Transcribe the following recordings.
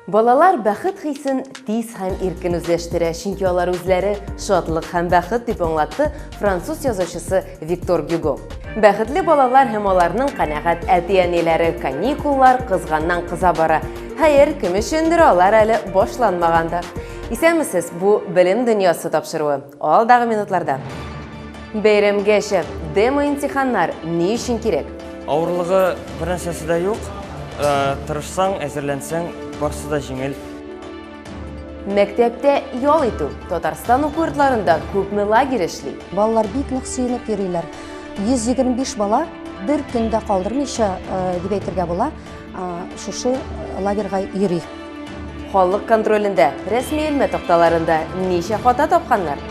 Балалар бәхет хисен тиз һәм иркен үзләштерә, чөнки алар үзләре шатлык һәм бәхет дип аңлатты француз язучысы Виктор Гюго. Бәхетле балалар һәм аларның канәгать әти-әниләре каникуллар кызганнан-кыза бара. Хәер, кем өчендер алар әле башланмаганда. Исәнмесез, бу белем дөньясы тапшыруы. Алдагы минутларда. Бәйрәмгәчә демо-имтиханнар ни өчен кирәк? Авырлыгы бернәрсәсе дә юк. Тырышсаң, әзерләнсәң, барысы да җиңел. Мәктәптә ял итү. Татарстан уку йортларында күпме лагерь эшли? Балалар бик нык сөенеп йөриләр. 125 бала бер көндә калдырмыйча дип әйтергә була, шушы лагерьга йөри. Халык контролендә, рәсми элмә такталарында ничә хата тапканнар?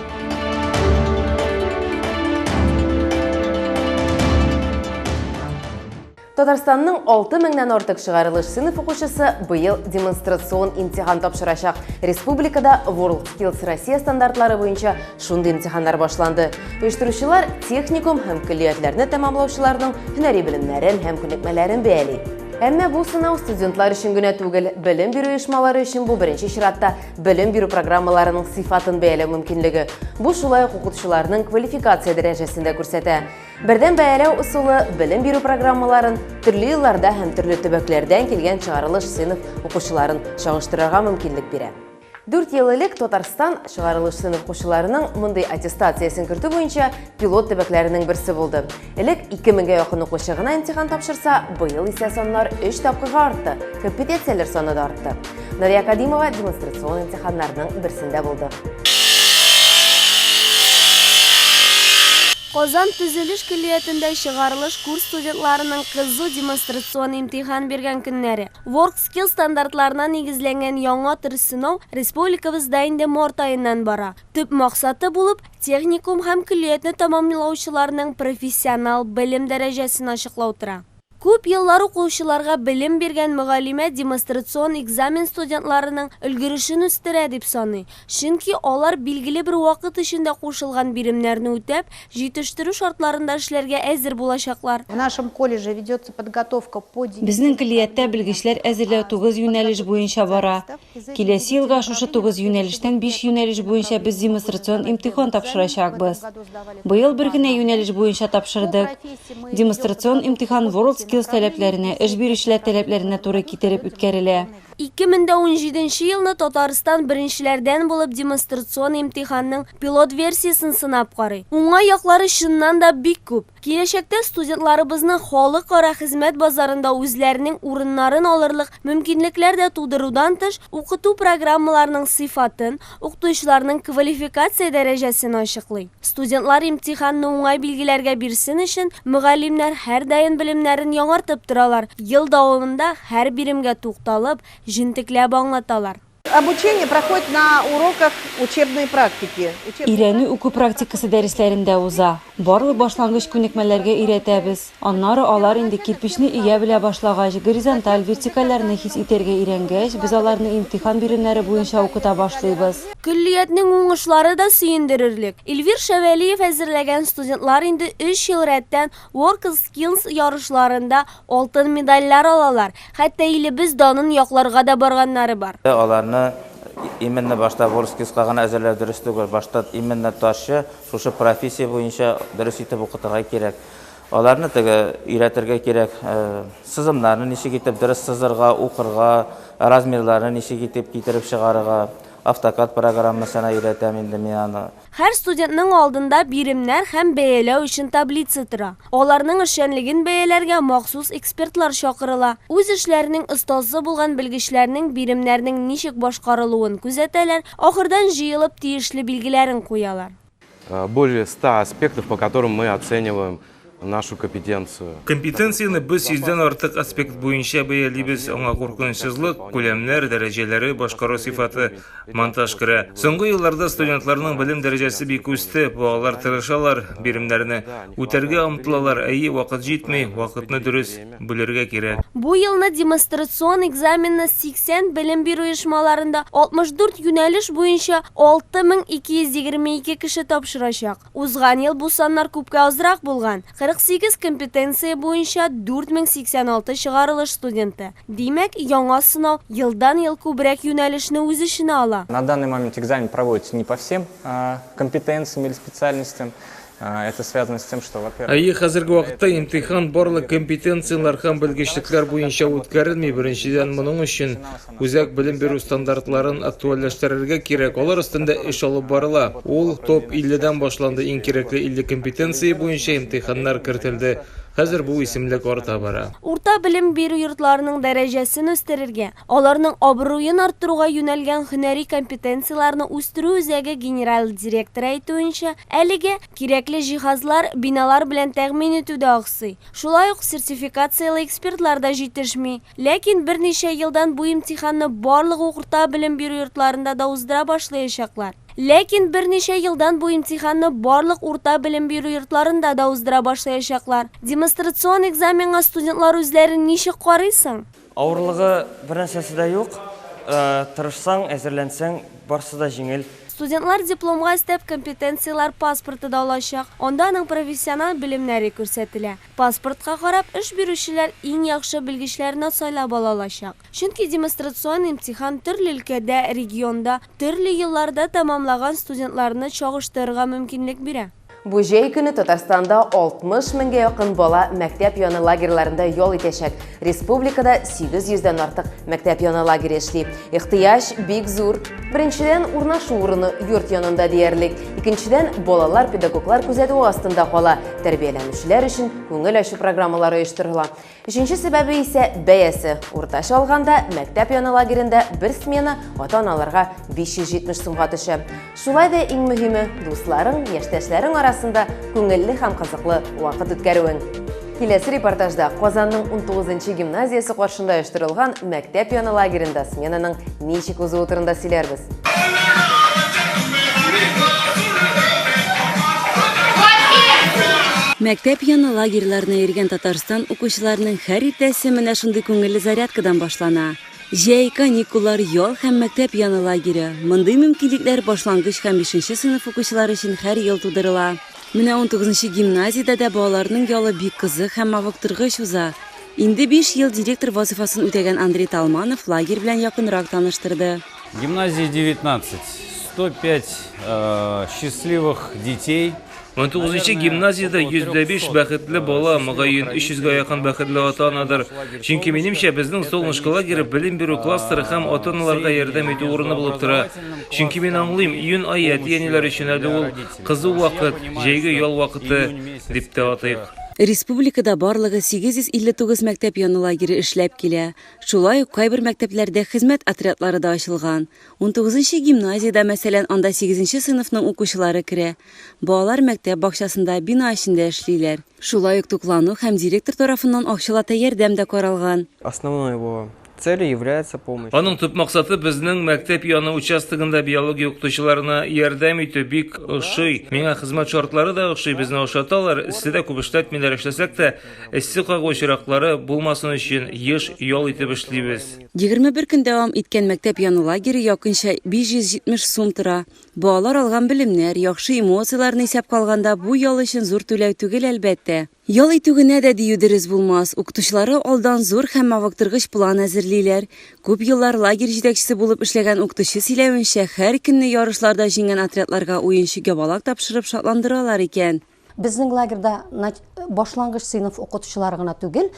Татарстанның 6000-нән артык чыгарылыш сыйныф укучысы быел демонстрацион имтихан тапшырачак. Республикада WorldSkills Россия стандартлары буенча шундый имтиханнар башланды. Оештыручылар техникум һәм көллиятләрне тәмамлаучыларның һөнәри белемнәрен һәм күнекмәләрен бәяли. Әмма бу сынау студентлар өчен генә түгел, белем бирү оешмалары өчен бу беренче чиратта белем бирү программаларының сыйфатын бәяләү мөмкинлеге. Бу шулай ук укытучыларның квалификация дәрәҗәсен дә күрсәтә. Бердән бәяләү усулы белем бирү программаларын төрле елларда һәм төрле төбәкләрдән килгән чыгарылыш сыйныф укучыларын чагыштырырга мөмкинлек бирә. 4 ел элек Татарстан чыгарылыш сыйныф укучыларының мондый аттестациясын кертү буенча пилот төбәкләренең берсе булды. Элек 2000-гә якын укучы гына имтихан тапшырса, быел исә саннар 3 тапкырга артты. Компетенцияләр саны да артты. Нария Кадимова демонстрацион имтиханнарының берсендә булды. Казан төзелеш көллиятендә чыгарылыш курс студентларының кызу демонстрацион имтихан биргән көннәре. WorldSkills стандартларына нигезләнгән яңа тырыш сынау республикабызда инде март аеннан бара. Төп максаты булып техникум һәм көллиятне тәмамлаучыларның профессионал белем дәрәҗәсен ачыклау тора. Күп еллар укучыларга белем биргән мөгаллимә демонстрацион экзамен студентларының өлгерешен үстерә дип саный. Чөнки алар билгеле бер вакыт эчендә кушылган биремнәрне үтәп, җитештерү шартларында эшләргә әзер булачаклар. В нашем колледже ведется подготовка по Безнең көллияттә белгечләр әзерләү 9 юнәлеш буенча бара. Киләсе елга шушы 9 юнәлештән 5 юнәлеш буенча без демонстрацион имтихан тапшырачакбыз. Быел бер генә юнәлеш буенча тапшырдык. Демонстрацион имтихан WorldSkills таләпләренә, эш бирүчеләр таләпләренә туры китереп үткәрелә. 2017 елны Татарстан беренчеләрдән булып демонстрацион имтиханның пилот версиясын сынап карый. Уңай яклары чыннан да бик күп. Киләчәктә студентларыбызның халыкара хезмәт базарында үзләренең урыннарын алырлык мөмкинлекләр дә тудырудан тыш, укыту программаларының сыйфатын, укытучыларның квалификация дәрәҗәсен ачыклый. Студентлар имтиханны уңай билгеләргә бирсен өчен мөгаллимнәр һәр даим белемнәрен яңартып торалар. Ел дәвамында һәр биремгә тукталып, җентекләп аңлаталар. Обучение проходит на уроках учебной практики. Өйрәнү уку практикасы дәресләрендә уза. Барлык башлангыч күнекмәләргә өйрәтәбез. Аннары алар инде кирпичне ия белә башлагач, горизонталь, вертикальләрне хис итәргә өйрәнгәч, без аларны имтихан биремнәре буенча укыта башлыйбыз. Көллиятның уңышлары да сөендерерлек. Эльвир Шәвәлиев әзерләгән студентлар инде 3 ел рәттән WorldSkills ярышларында алтын медальләр алалар. Хәтта илебез данын якларга да барганнары бар. Аларны именно башта WorldSkills'ка гына әзерләү дөрес түгел. Башта именно ташы шушы профессия буенча дөрес итеп укытырга кирәк. Аларны өйрәтергә кирәк. Сызымнарны ничек итеп дөрес сызырга, укырга, размерларны ничек итеп китереп чыгарырга. AutoCAD программасына өйрәтәм инде мин аны. Һәр студентның алдында биремнәр һәм бәяләү өчен таблица тора. Аларның эшчәнлеген бәяләргә махсус экспертлар чакырыла. Үз эшләренең остазы булган белгечләрнең биремнәрнең ничек башкарылуын күзәтәләр, ахырдан җыелып тиешле билгеләрен куялар. Более 100 аспектов, по которым мы оцениваем нашу компетенцию. Компетенцияны без 100-дән артык аспект буенча бәялибез. Аңа куркынычсызлык, күләмнәр, дәрәҗәләре, башкару сыйфаты, монтаж керә. Соңгы елларда студентларның белем дәрәҗәсе бик үсте. Балалар тырышалар, биремнәрне үтәргә омтылалар. Әйе, вакыт җитмәй, вакытны дөрес бүләргә кирәк. Бу елны демонстрацион экзаменны 80 белем бирү оешмаларында 64 юнәлеш буенча 6222 кеше тапшырачак. Узган ел бу саннар күпкә азрак булган. 48 компетенция буенча 4086 чыгарылыш студенты. Димәк, яңа сынау елдан-ел күбрәк юнәлешне үз иченә ала. На данный момент экзамен проводится не по всем компетенциям или специальностям. Это связано с тем, что, во-первых... Хәзерге вакытта имтихан барлык компетенциялар һәм белгечлекләр буенча үткәрелми. Беренчедән, моның өчен үзәк белем бирү стандартларын актуальләштерергә кирәк. Алар өстендә эш алып барыла. Ул топ 50-дән башланды. Иң кирәкле 50 компетенция буенча имтиханнар кертелде. Хәзер бу исемлек арта бара. Урта белем бирү йортларының дәрәҗәсен үстерергә, аларның абруен арттыруга юнәлгән һөнәри компетенцияларны үстерү үзәге генераль директоры әйтүенчә, әлегә кирәкле җиһазлар, биналар белән тәэмин итүдә аксый. Шулай ук сертификациялы экспертлар да җитешми. Ләкин берничә елдан бу имтиханны барлык урта белем бирү йортларында да уздыра башлаячаклар. Ләкин берничә елдан бу имтиханны барлык урта белем бирү йортларында да уздыра башлаячаклар. Демонстрацион экзаменга студентлар үзләрен ничек карыйсың? Авырлыгы бернәрсәсе дә юк. Тырышсаң, әзерләнсәң, барсы да җиңел. Студентлар дипломга истәп компетенциялар паспорты да алачак. Онда аның профессиональ белемнәре күрсәтелә. Паспортка карап, эш бирүчеләр иң яхшы белгечләрне сайлап ала алачак. Чөнки демонстрацион имтихан төрле өлкәдә, регионда, төрле елларда тәмамлаган студентларны чагыштырырга мөмкинлек бирә. Бу җәй көне Татарстанда 60 меңгә якын бала мәктәп яны лагерьларында ял итәчәк. Республикада 800-дән артык мәктәп яны лагере эшли. Ихтыяҗ бик зур. Беренчедән, урнашу урыны йорт янында диярлек. Икенчедән, балалар педагоглар күзәтү астында кала. Тәрбияләнүчеләр өчен күңел ачу программалары оештырыла. Өченче сәбәбе исә бәясе. Уртача алганда мәктәп яны лагерендә бер смена ата-аналарга 570 сумга төшә. Шулай да иң мөһиме, дусларың, яшьтәшләрең арасында күңелле һәм кызыклы вакыт үткәрүең. Киләсе репортажда Казанның 19-нчы гимназиясе каршында оештырылган мәктәп яны лагерендә сменаның ничек узуы турында сөйләрбез. Мәктәп яны лагерьларына йөргән Татарстан укучыларының һәр иртәсе менә шундый күңелле зарядкадан башлана. Җәй, каникуллар, ял һәм мәктәп яны лагере. Мондый мөмкинлекләр башлангыч һәм 5-нче сыйныф укучылары өчен һәр ел тудырыла. Менә 19-нчы гимназиядә дә балаларның ялы бик кызык һәм мавыктыргыч уза. Инде 5 ел директор вазифасын үтәгән Андрей Талманов лагерь белән якынрак таныштырды. Гимназии 19, 105 счастливых детей. 19-нчы гимназияда 105 бәхетле бала, мөгаен 300-га якын бәхетле ата-анадыр. Чөнки минемчә безнең Солнышко лагере белем бирү кластеры һәм ата-аналарга ярдәм итү урыны булып тора. Чөнки мин аңлыйм, июнь ае әти-әниләр өчен әле ул кызу вакыт, җәйге ял вакыты дип тә атыйк. Республикада барлыгы 859 мәктәп яны лагере эшләп килә. Шулай ук кайбер мәктәпләрдә хезмәт отрядлары да ачылган. 19-нчы гимназиядә, мәсәлән, анда 8-нче сыйныфның укучылары керә. Балалар мәктәп бакчасында, бина эчендә эшлиләр. Шулай ук туклану һәм директор тарафыннан акчалата ярдәм дә каралган. Основной его целью является помощь. Аның төп максаты безнең мәктәп яны участогында биология укытучыларына ярдәм итү бик ошый. Миңа хезмәт шартлары да ошый, безне ошаталар. Истедә күп эшләтмиләр, эшләсәк тә, эссе кагу очраклары булмасын өчен еш ял итеп эшлибез. 21 көн дәвам иткән мәктәп яны лагере якынча 570 сум тора. Балалар алган белемнәр, яхшы эмоцияларны исәпкә алганда, бу ял өчен зур түләү түгел әлбәттә. Ял итү генә дә дию дөрес булмас. Укытучылары алдан зур һәм мавыктыргыч план әзерлиләр. Күп еллар лагерь җитәкчесе булып эшләгән укытучы сөйләвенчә, һәр көнне ярышларда җиңгән отрядларга уенчы габалак тапшырып шатландыралар икән. Безнең лагерьда башлангыч сыйныф укытучылары гына түгел,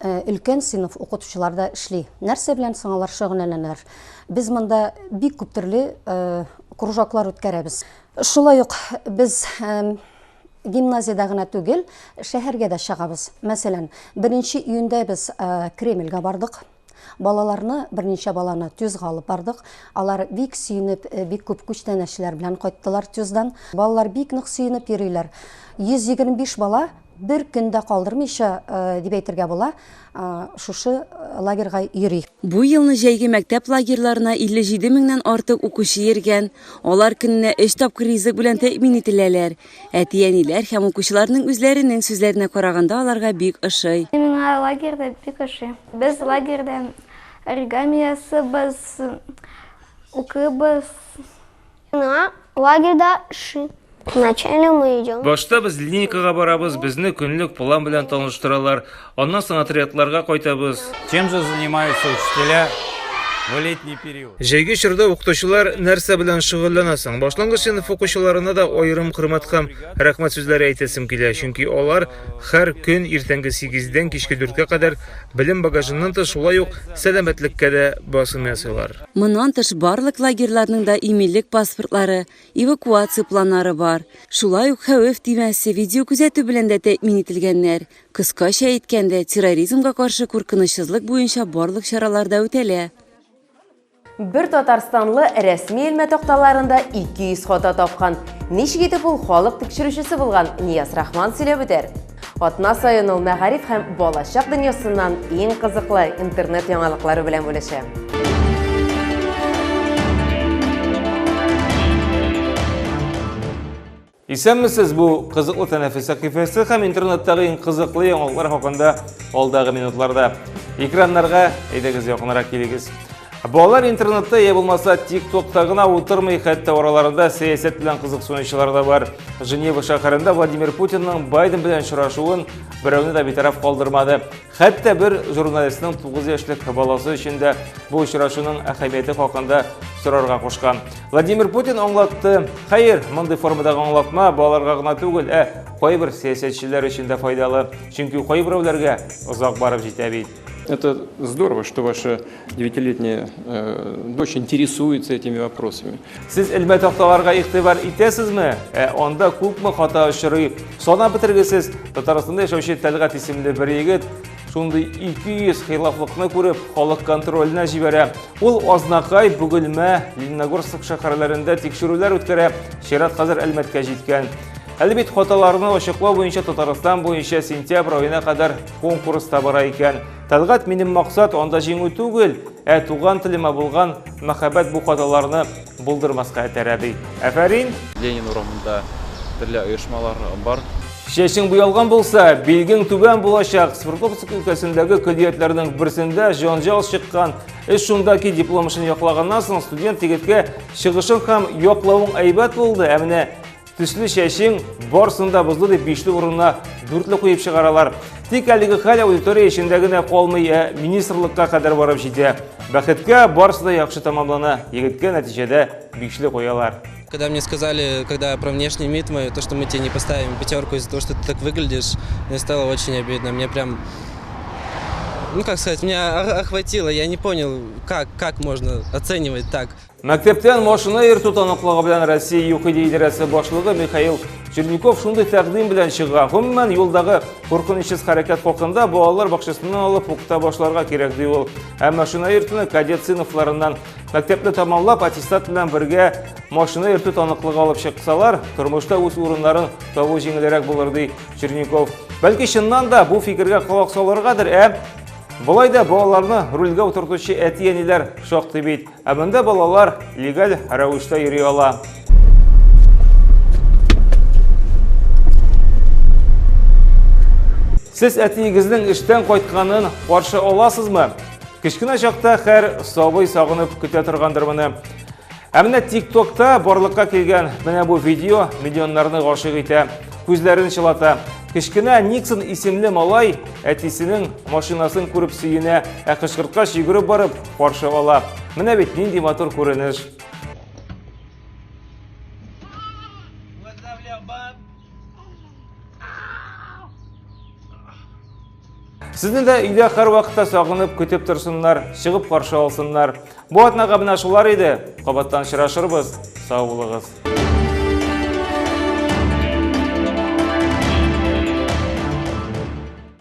өлкән сыйныф укытучылар да эшли. Нәрсә белән соң алар шөгыльләнәләр? Без монда бик күп төрле кружоклар үткәрәбез. Шулай ук без гимназияда гына түгел, шәһәргә дә чыгабыз. Мәсәлән, 1 июньдә без Кремльгә бардык. Балаларны, берничә баланы Тюзга алып бардык. Алар бик сөенеп, бик күп күчтәнәчләр белән кайттылар Тюздан. Балалар бик нык сөенеп йөриләр. 125 бала бер көндә калдырмыйча, дип әйтергә була, шушы лагерьга йөри. Бу елны җәйге мәктәп лагерьларына 57 меңнән артык укучы йөргән. Алар көненә 3 тапкыр ризык белән тәэмин ителәләр. Әти-әниләр һәм укучыларның үзләренең сүзләренә караганда аларга бик ошый. Миңа лагерьда бик ошый. Без лагерьда оригами ясыйбыз, укыйбыз. Миңа лагерьда ошый. Вначале мы идем. Башта без линейкага барабыз, безне көнлек план белән таныштыралар. Аннан соң отрядларга кайтабыз. Чем же занимаются учителя в летний период? Җәйге чорда укытучылар нәрсә белән шөгыльләнәсең? Башлангыч сыйныф укучыларына да аерым хөрмәт һәм рәхмәт сүзләре әйтәсем килә, чөнки алар һәр көн иртәнге 8-дән кичке 4-кә кадәр белем багажыннан тыш шулай ук сәламәтлеккә дә басым ясыйлар. Моннан тыш барлык лагерьларның да иминлек паспортлары, эвакуация планнары бар. Шулай ук хәвеф тимәсе видео күзәтү белән дә тәэмин ителгәннәр. Кыскача әйткәндә, терроризмга каршы куркынычсызлык буенча барлык чаралар да үтәлә. Бір Татарстанлы рәсми илмә тақталарында 200 хота тапқан. Ничек итеп ул халык тикшерүчесе булган Нияз Рахман сөйләп үтәр. Атна сайын ул мәгариф һәм балачак дөньясыннан иң кызыклы интернет яңалыклары белән бүлешә. Исәнмесез, бу кызыклы тәнәфес сәхифәсе һәм интернеттагы иң кызыклы яңалыклар хакында алдагы минутларда. Экраннарга әйдәгез якынрак килегез. Балалар интернетта я булмаса TikTok'та гына утырмый, хәтта араларында сәясәт белән кызыксынучылар да бар. Женева шәһәрендә Владимир Путинның Байден белән очрашуын берәүне дә битараф калдырмады. Хәтта бер журналистның 9 яшьлек баласы өчен дә бу очрашуның әһәмияте хакында сорарга кушкан. Владимир Путин аңлатты: "Хәер, мондый формадагы аңлатма балаларга гына түгел, кайбер сәясәтчеләр өчен дә файдалы, чөнки кайберәүләргә озак барып җитә бит." Это здорово, что ваша 9-летняя дочь интересуется этими вопросами. Сез илмә такталарга игътибар итәсезме? Анда күпме хата очрый? Сана бетергесез. Татарстанда яшәүче Тәлгать исемле бер егет шундый 200 хилафлыкны күреп, халык контрольна җибәрә. Ул Азнакай, Бугыльмә, Лениногорск шәһәрләрендә тикшерүләр үткәрә. Чират хәзер Әлмәткә җиткән. Әлбит хаталарны ачыклау буенча Татарстан буенча сентябрь аена кадәр конкурс табара икән. Тәлгать, минем максат анда җиңү түгел, туган телемә булган мәхәббәт бу хаталарны булдырмаска тәрәби. Афәрин. Ленин урамында төрле оешмалар бар. Чәчең буялган булса, билгең түбән булачак. Свердловск өлкәсендәге көллиятләрнең берсендә җанҗал чыккан. Шундагы дипломышын яклаганнан соң студент егеткә чыгышын һәм яклавың әйбәт булды. Менә төсле чәчең барсында бузды дип 5-ле урынна 4-ле куеп чыгаралар. Тик әлеге хәл аудитория эчендә генә калмый, министрлыкка кадәр барып җитә. Бәхеткә барсы да яхшы тамамлана. Егеткә нәтиҗәдә 5-ле куялар. Когда мне сказали, когда про внешний вид мой, то, что мы тебе не поставим 5 из-за того, что ты так выглядишь, мне стало очень обидно. Мне прям, как сказать, меня охватило. Я не понял, как можно оценивать так. Мәктәптән машина йөртү таныклыгы белән Россия ЮХИДИ идарәсе башлыгы Михаил Черников шундый тәкъдим белән чыга. Гомумән, юлдагы куркынычсыз хәрәкәт хакында балалар бакчасыннан алып укыта башларга кирәк ди ул. Һәм машина йөртүне кадет сыйныфларыннан мәктәпне тамамлап, аттестат белән бергә машина йөртү таныклыгы алып чыксалар, тормышта үз урыннарын табу җиңелрәк булыр ди Черников. Бәлки чыннан да бу фикергә колак салыргадыр, Болай да балаларны рульгә утыртучы әти-әниләр шактый бит. Монда балалар легал рәвештә йөри ала. Сез әтиегезнең эштән кайтканын каршы аласызмы? Кечкенә чакта һәр сабый сагынып көтә торгандыр моны. Менә TikTok'та барлыкка килгән менә бу видео миллионнарны гашык итә, күзләрен чылата. Кечкенә Никсон исемле малай әтисенең машинасын күреп сөенә, кычкырткач йөгереп барып каршы ала. Менә бит нинди матур күренеш. Сезне дә өйдә һәр вакытта сагынып көтеп торсыннар, чыгып каршы алсыннар. Бу атнага менә шулар иде. Кабаттан очрашырбыз. Сау булыгыз.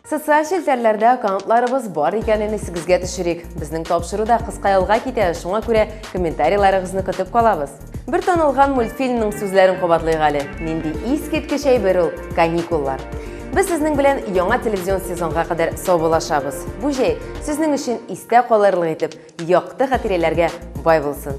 Социаль челтәрләрдә аккаунтларыбыз бар икәнен исегезгә төшерик. Безнең тапшыру да кыска ялга китә, шуңа күрә комментарийларыгызны көтеп калабыз. Бер танылган мультфильмның сүзләрен кабатлыйк әле. Нинди искиткеч әйбер ул каникуллар. Без сезнең белән яңа телевизион сезонга кадәр саубуллашабыз. Бу җәй сезнең өчен истә калырлык итеп, якты хатирәләргә бай булсын.